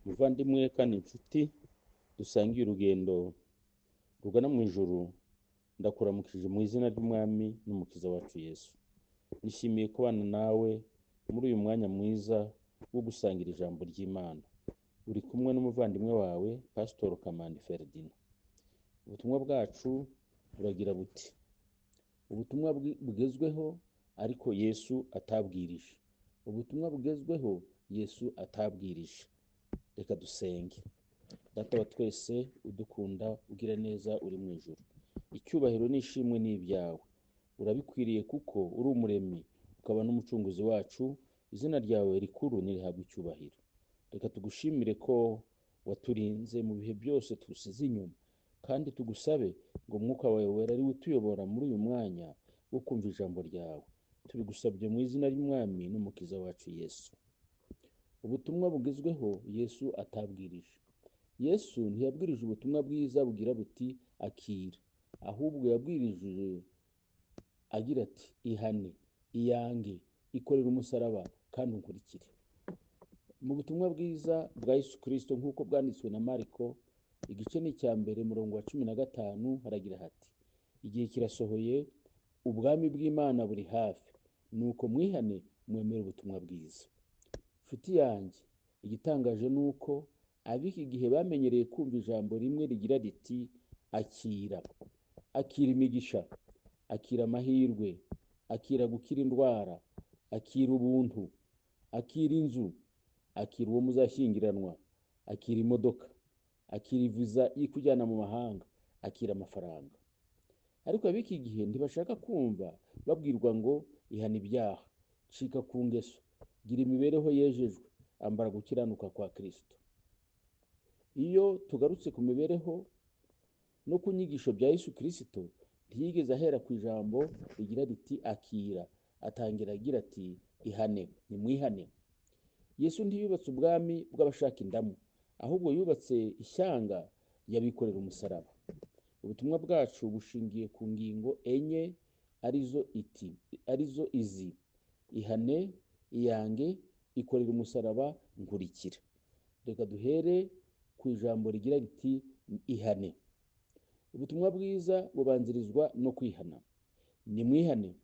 Muvandimwe kandi inshuti dusangiye urugendo rugana mu ijuru, ndakuramukije mu izina ry'umwami n'umukiza wacu Yesu. Nishimiye kubana nawe muri uyu mwanya mwiza wo gusangira ijambo ry'Imana. Uri kumwe n'umuvandimwe wawe Pastor Kamandi Ferdinand. Ubutumwa bwacu buragira buti: ubutumwa bugezweho ariko Yesu atabwirije. Ubutumwa bugezweho Yesu atabwirije. Reka dusenge. Data wa twese udukunda, ugira neza, uri mu ijuru, icyubahiro n'ishimwe ni ibyawe. Urabikwiriye kuko uri umuremyi ukaba n'umucunguzi wacu. Izina ryawe rikuru nirihabwe icyubahiro. Reka tugushimire ko waturinze mu bihe byose tusize inyuma, kandi tugusabe ngo umwuka wawe wera ari we utuyobora muri uyu mwanya wo kumva ijambo ryawe. Tubigusabye mu izina ry'umwami n'umukiza wacu Yesu. Ubutumwa bugezweho Yesu atabwirije. Yesu ntiyabwirije ubutumwa bwiza bugira buti akira, ahubwo yabwirije agira ati ihane, iyange, ikorera umusaraba kandi unkurikire. Mu butumwa bwiza bwa Yesu Kristo nk'uko bwanditswe na Mariko, igice ni icya mbere murongo wa 15 haragira hati: igihe kirasohoye, ubwami bw'Imana buri hafi, nuko mwihane mwemere ubutumwa bwiza. Nshuti yanjye, igitangaje ni uko ab'iki gihe bamenyereye kumva ijambo rimwe rigira riti akira. Akira imigisha, akira amahirwe, akira gukira indwara, akira ubuntu, akira inzu, akira uwo muzashyingiranwa, akira imodoka, akira viza y'ikujyana mu mahanga, akira amafaranga. Ariko ab'iki gihe ntibashaka kumva babwirwa ngo ihana ibyaha, cika ku ngeso, gira imibereho yejejwe, ambara gukiranuka kwa Kristo. Iyo tugarutse ku mibereho no ku nyigisho bya Yesu Kristo, ntiyigeze ahera ku ijambo rigira riti akira. Atangira agira ati ihane, nimwihane. Yesu ntiyubatse ubwami bw'abashaka indamu, ahubwo yubatse ishyanga y'abikorera umusaraba. Ubutumwa bwacu bushingiye ku ngingo enye arizo izi: ihane, iyange, ikorera umusaraba, nkurikira. Reka duhere ku ijambo rigira riti ihane. Ubutumwa bwiza bubanzirizwa no kwihana. Nimwihane,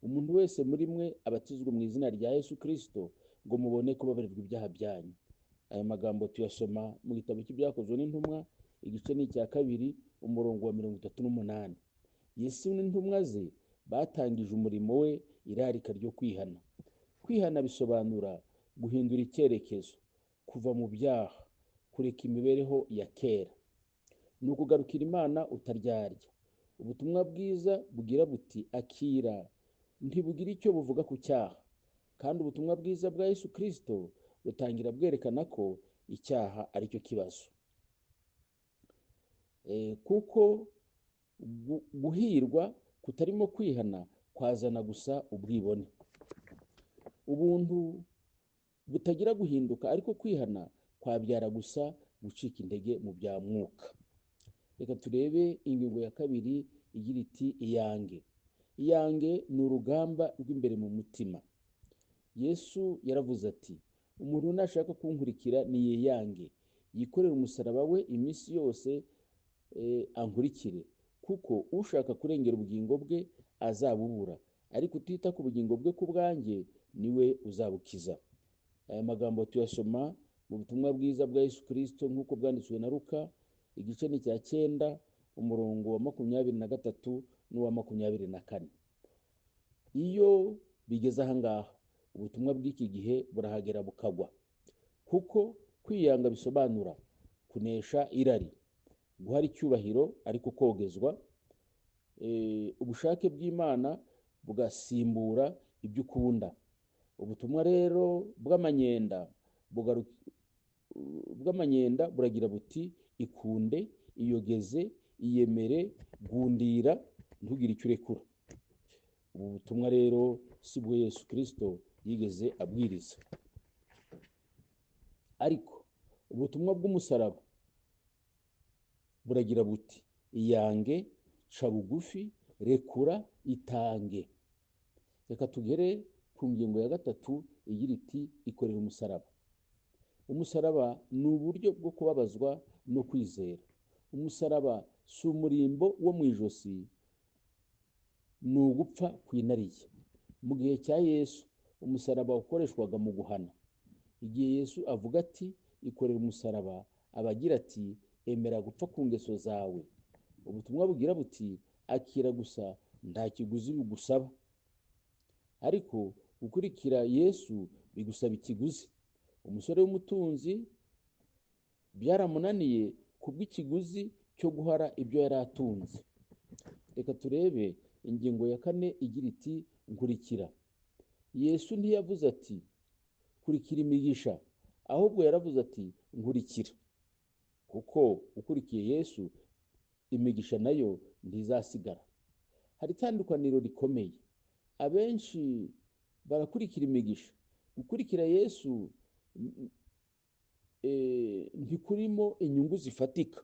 umuntu wese muri mwe abatizwe mu izina rya Yesu Kristo ngo mubone kubabarirwa ibyaha byanyu. Aya magambo tuyasoma mu gitabo cy'ibyakozwe n'intumwa, igice ni icya 2 umurongo wa 38. Yesu n'intumwa ze batangije umurimo we irarika ryo kwihana. Kwihana bisobanura guhindura icyerekezo, kuva mu byaha, kureka imibereho ya kera, ni ukugarukira Imana utaryarya. Ubutumwa bwiza bugira buti akira ntibugira icyo buvuga ku cyaha, kandi ubutumwa bwiza bwa Yesu Kristo butangira bwerekana ko icyaha ari cyo kibazo. Kuko guhirwa kutarimo kwihana kwazana gusa ubwibone. Ubuntu butagira guhinduka, ariko kwihana kwabyara gusa gucika intege mu bya mwuka. Reka turebe ingingo ya 2 igira iti iyange. Iyange ni urugamba rw'imbere mu mutima. Yesu yaravuze ati umuntu nashaka kunkurikira niyiyange, yikorera umusaraba we iminsi yose, ankurikire. Kuko ushaka kurengera ubugingo bwe azabubura, ariko utita ku bugingo bwe ku bwanjye niwe uzabukiza. Aya magambo tuyasoma mu butumwa bwiza bwa Yesu Kristo nk'uko bwanditswe na Luka, igice ni icya 9 umurongo wa 23 n'uwa 24. Iyo bigeze aha ngaha, ubutumwa bw'iki gihe burahagera bukagwa, kuko kwiyanga bisobanura kunesha irari, guhara icyubahiro ariko kogezwa, ubushake bw'Imana bugasimbura ibyo ukunda. Ubutumwa rero bw'amanyenda buragira buti ikunde, iyogeze, iyemere, gundira, ntugire icyo urekura. Ubu butumwa rero si bwo Yesu Kristo yigeze abwiriza. Ariko ubutumwa bw'umusaraba buragira buti iyange, ca bugufi, rekura, itange. Reka tugere ku ngingo ya 3 igira iti ikorera umusaraba. umusaraba ni uburyo bwo kubabazwa no kwizera. Umusaraba si umurimbo wo mu ijosi, ni ugupfa kwinariye. Mu gihe cya Yesu umusaraba ukoreshwaga mu guhana. Igihe Yesu avuga ati ikorera umusaraba, aba agira ati emera gupfa ku ngeso zawe. Ubutumwa bugira buti akira gusa, nta kiguzi bigusaba. Ariko gukurikira Yesu bigusaba ikiguzi. Umusore w'umutunzi byaramunaniye kubw'ikiguzi cyo guhara ibyo yari atunze. Reka turebe ingingo ya 4 igira iti nkurikira. Yesu ntiyavuze ati kurikira imigisha, ahubwo yaravuze ati nkurikira. Kuko ukurikiye Yesu imigisha nayo ntizasigara. Hari itandukaniro rikomeye. Abenshi barakurikira imigisha. Gukurikira Yesu ntikurimo inyungu zifatika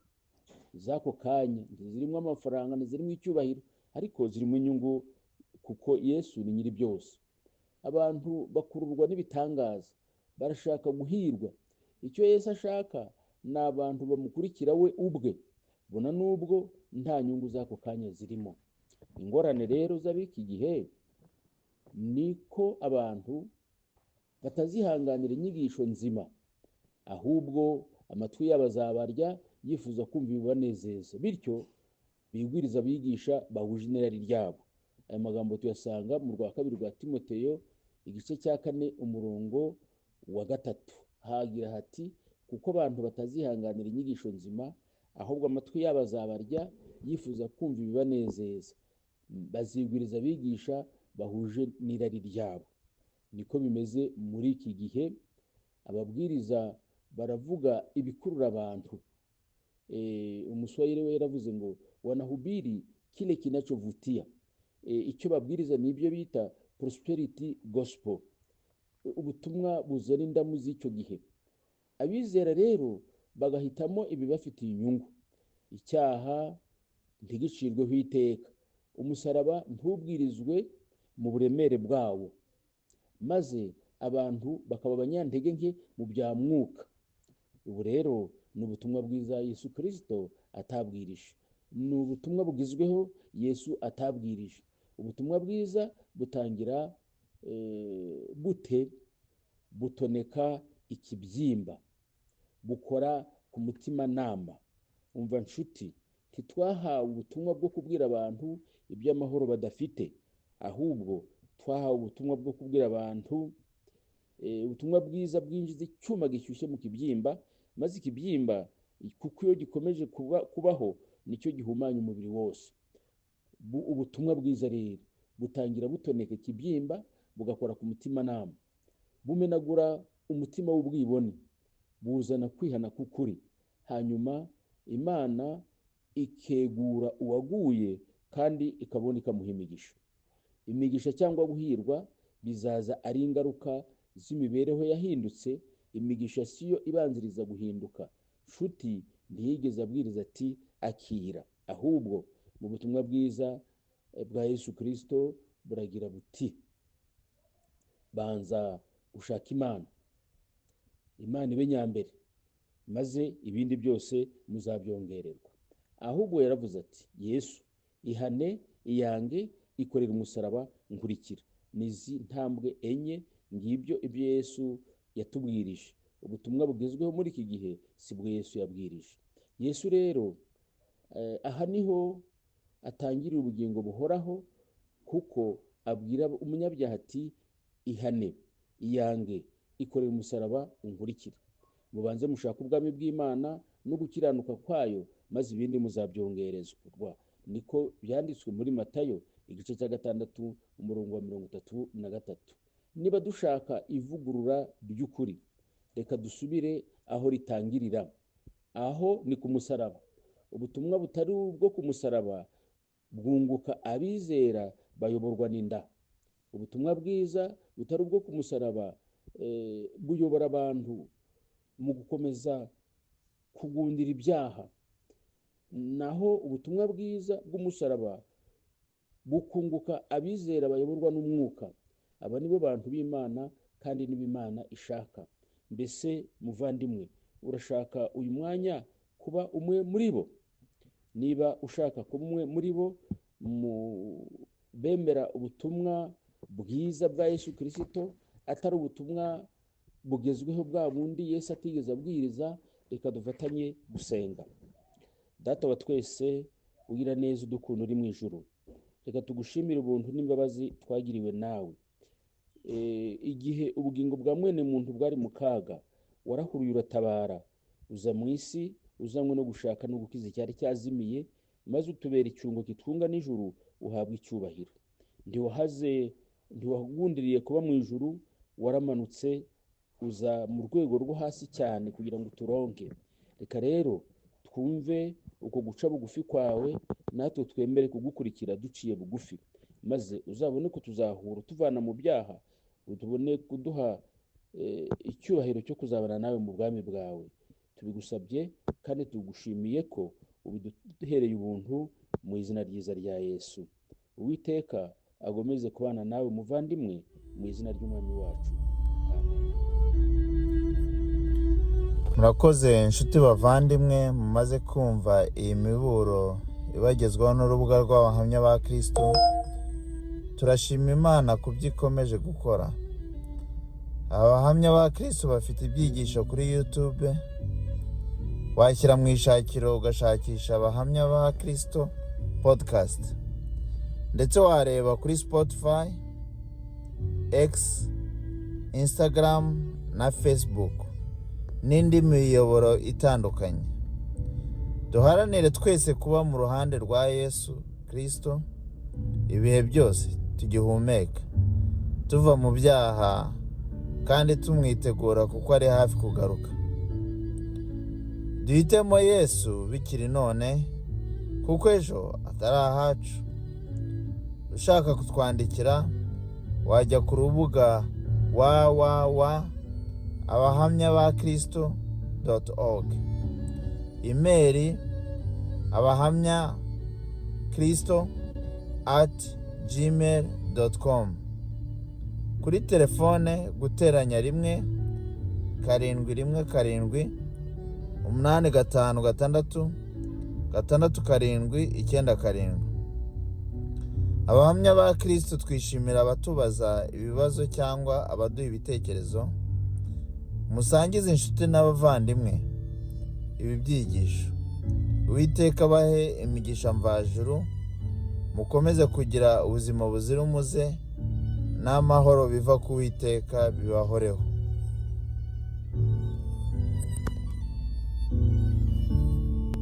z'ako kanya, ntizirimo amafaranga, ntizirimo icyubahiro, ariko zirimo inyungu kuko Yesu ni nyiri byose. Abantu bakururwa n'ibitangaza, barashaka guhirwa. Icyo Yesu ashaka ni abantu bamukurikira we ubwe, bona nubwo nta nyungu z'ako kanya zirimo. Ingorane rero z'abiki gihe niko abantu batazihanganira inyigisho nzima, ahubwo amatwi yabo azabarya yifuza kumva ibibanezeza, bityo bigwiriza abigisha bahuje n'irari ryabo. Aya magambo tuyasanga mu rwa 2 rwa Timoteyo igice cya 4 umurongo wa 3. Hagira hati kuko abantu batazihanganira inyigisho nzima, ahubwo amatwi yabo azabarya yifuza kumva ibibanezeza, bazigwiriza abigisha bahuje n'irari ryabo. Niko bimeze muri iki gihe. Ababwiriza baravuga ibikurura abantu. Umuswahili we yaravuze ngo wanahubiri kile kinachovutia. Icyo babwiriza ni ibyo bita prosperity gospel, ubutumwa buzana indamu z'icyo gihe. Abizera rero bagahitamo ibibafitiye inyungu. Icyaha ntigicirweho iteka, umusaraba ntubwirizwe mu buremere bwawo, maze abantu bakaba abanyantege nke mu bya mwuka. Ubu rero ni ubutumwa bwiza Yesu Kristo atabwirije. Ni ubutumwa bugizweho Yesu atabwirije. Ubutumwa bwiza butangira bute? Butoneka ikibyimba, bukora ku mutima nama. Umva nshuti, ntitwahawe ubutumwa bwo kubwira abantu iby'amahoro badafite, ahubwo twahawe ubutumwa bwo kubwira abantu ubutumwa bwiza bwinjiza icyuma gishyushye mu kibyimba, maze ikibyimba kuko iyo gikomeje kubaho nicyo gihumanya umubiri wose. Ubutumwa bwiza rero butangira butoneka ikibyimba, bugakora ku mutima nama, bumenagura umutima w'ubwibone, buzana kwihana k'ukuri, hanyuma Imana ikegura uwaguye kandi ikabona ikamuha imigisha. Imigisha cyangwa guhirwa bizaza ari ingaruka z'imibereho yahindutse. Imigisha siyo ibanziriza guhinduka. Nshuti ntiyigeze abwiriza ati akira, ahubwo mu butumwa bwiza bwa Yesu Kristo buragira buti banza ushaka Imana ibe nyambere, maze ibindi byose muzabyongererwa. Ahubwo yaravuze ati Yesu ihane, iyange, ikorera umusaraba, nkurikira. Nizi ntambwe enye, ngibyo ibyo Yesu yatubwirije. Ubutumwa bugezweho muri iki gihe sibwo Yesu yabwirije. Yesu rero aha niho atangirira ubugingo buhoraho, kuko abwira umunyabyaha ati ihane, iyange, ikorera umusaraba, unkurikira. Mubanze mushaka ubwami bw'Imana no gukiranuka kwayo, maze ibindi muzabyongerezwa. Niko byanditswe muri Matayo igice cya 6 umurongo wa 33. Niba dushaka ivugurura ry'ukuri, reka dusubire aho ritangirira. Aho ni ku musaraba. Ubutumwa butari ubwo ku musaraba bwunguka abizera bayoborwa n'inda. Ubutumwa bwiza butari ubwo ku musaraba buyobora abantu mu gukomeza kugundira ibyaha. Naho ubutumwa bwiza bw'umusaraba bukunguka abizera bayoborwa n'umwuka. Aba nibo bantu b'Imana kandi nibo Imana ishaka. mbese muvandimwe, urashaka uyu mwanya kuba umwe muri bo? Niba ushaka kuba umwe muri bo bemera ubutumwa bwiza bwa Yesu Kristo, atari ubutumwa bugezweho bwa bundi Yesu atigeze abwiriza, reka dufatanye gusenga. Data wa twese ugira neza udukunda uri mu ijuru, reka tugushimire ubuntu n'imbabazi twagiriwe nawe. Igihe ubugingo bwa mwene muntu bwari mu kaga, warahuruye uratabara, uza mu isi uzanywe no gushaka no gukiza icyari cyazimiye, maze utubera icyungo kitwunga n'ijuru, uhabwa icyubahiro. Ntiwahugundiriye kuba mu ijuru, waramanutse uza mu rwego rwo hasi cyane kugira ngo turonke. Reka rero twumve uko guca bugufi kwawe, natwe twemere kugukurikira duciye bugufi, maze uzabone ko tuzahura tuvana mu byaha, utubone kuduha icyubahiro cyo kuzabana nawe mu bwami bwawe. Tubigusabye kandi tugushimiye ko ubiduhereye ubuntu, mu izina ryiza rya Yesu. Uwiteka agomeze kubana nawe muvandimwe, mu izina ry'umwami wacu. Amen. Murakoze inshuti bavandimwe, mumaze kumva iyi miburo ibagezwaho n'urubuga rw'abahamya ba Kristo. Turashima Imana kubyo ikomeje gukora. Abahamya ba Kristo bafite ibyigisho kuri YouTube, washyira mu ishakiro ugashakisha abahamya ba Kristo podcast, ndetse wareba kuri Spotify, X, Instagram na Facebook n'indi miyoboro itandukanye. Duharanire twese kuba mu ruhande rwa Yesu Kristo ibihe byose tugihumeka, tuva mu byaha kandi tumwitegura kuko ari hafi kugaruka. Duhitemo Yesu bikiri none, kuko ejo atari ahacu. Ushaka kutwandikira wajya ku rubuga www.abahamyabakristo.org, email abahamyakristo@gmail.com, kuri telefone guteranya 1-717-856-679. Abahamya ba Kristo twishimira abatubaza ibibazo cyangwa abaduha ibitekerezo. Musangize inshuti n'abavandimwe ibi byigisho. Uwiteka abahe imigisha mvajuru, mukomeze kugira ubuzima buzira umuze n'amahoro biva ku Uwiteka bibahoreho.